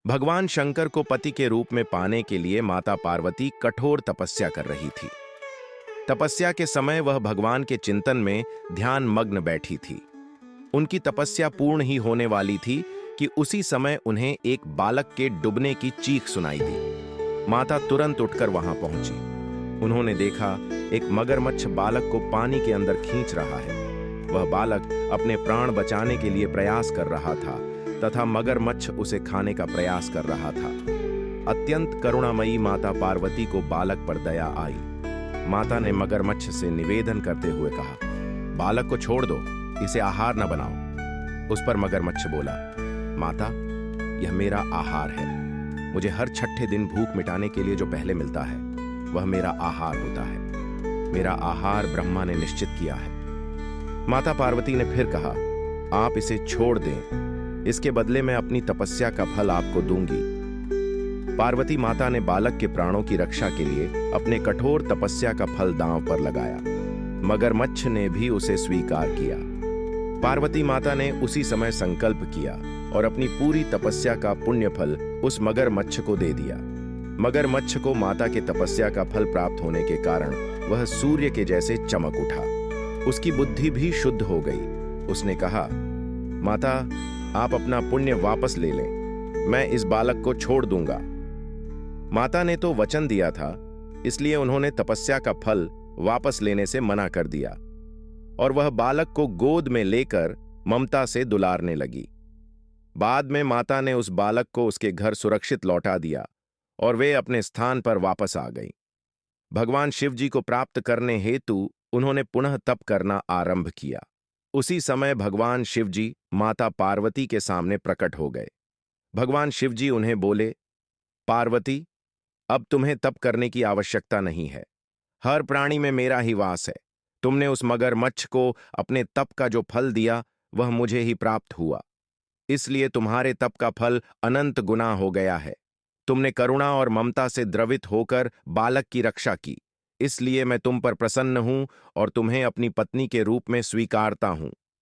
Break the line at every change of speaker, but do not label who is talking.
भगवान शंकर को पति के रूप में पाने के लिए माता पार्वती कठोर तपस्या कर रही थी। तपस्या के समय वह भगवान के चिंतन में ध्यान मग्न बैठी थी। उनकी तपस्या पूर्ण ही होने वाली थी कि उसी समय उन्हें एक बालक के डूबने की चीख सुनाई दी। माता तुरंत उठकर वहां पहुंची। उन्होंने देखा एक मगरमच्छ बालक को पानी के अंदर खींच रहा है। वह बालक अपने प्राण बचाने के लिए प्रयास कर रहा था तथा मगरमच्छ उसे खाने का प्रयास कर रहा था। अत्यंत करुणामयी माता पार्वती को बालक पर दया आई। माता ने मगरमच्छ से निवेदन करते हुए कहा, बालक को छोड़ दो, इसे आहार न बनाओ। उस पर मगरमच्छ बोला, माता, यह मेरा आहार है। मुझे हर छठे दिन भूख मिटाने के लिए जो पहले मिलता है वह मेरा आहार होता है। मेरा आहार ब्रह्मा ने निश्चित किया है। माता पार्वती ने फिर कहा, आप इसे छोड़ दें, इसके बदले मैं अपनी तपस्या का फल आपको दूंगी। पार्वती माता ने बालक के प्राणों की रक्षा के लिए अपने कठोर तपस्या का फल दांव पर लगाया। मगरमच्छ ने भी उसे स्वीकार किया। पार्वती माता ने उसी समय संकल्प किया और अपनी पूरी तपस्या का पुण्य फल उस मगरमच्छ को दे दिया। मगरमच्छ को माता के तपस्या का फल प्राप्त होने के कारण वह सूर्य के जैसे चमक उठा। उसकी बुद्धि भी शुद्ध हो गई। उसने कहा, माता, आप अपना पुण्य वापस ले लें, मैं इस बालक को छोड़ दूंगा। माता ने तो वचन दिया था, इसलिए उन्होंने तपस्या का फल वापस लेने से मना कर दिया और वह बालक को गोद में लेकर ममता से दुलारने लगी। बाद में माता ने उस बालक को उसके घर सुरक्षित लौटा दिया और वे अपने स्थान पर वापस आ गईं। भगवान शिव जी को प्राप्त करने हेतु उन्होंने पुनः तप करना आरंभ किया। उसी समय भगवान शिव जी माता पार्वती के सामने प्रकट हो गए। भगवान शिव जी उन्हें बोले, पार्वती, अब तुम्हें तप करने की आवश्यकता नहीं है। हर प्राणी में मेरा ही वास है। तुमने उस मगरमच्छ को अपने तप का जो फल दिया वह मुझे ही प्राप्त हुआ, इसलिए तुम्हारे तप का फल अनंत गुना हो गया है। तुमने करुणा और ममता से द्रवित होकर बालक की रक्षा की, इसलिए मैं तुम पर प्रसन्न हूं और तुम्हें अपनी पत्नी के रूप में स्वीकारता हूं।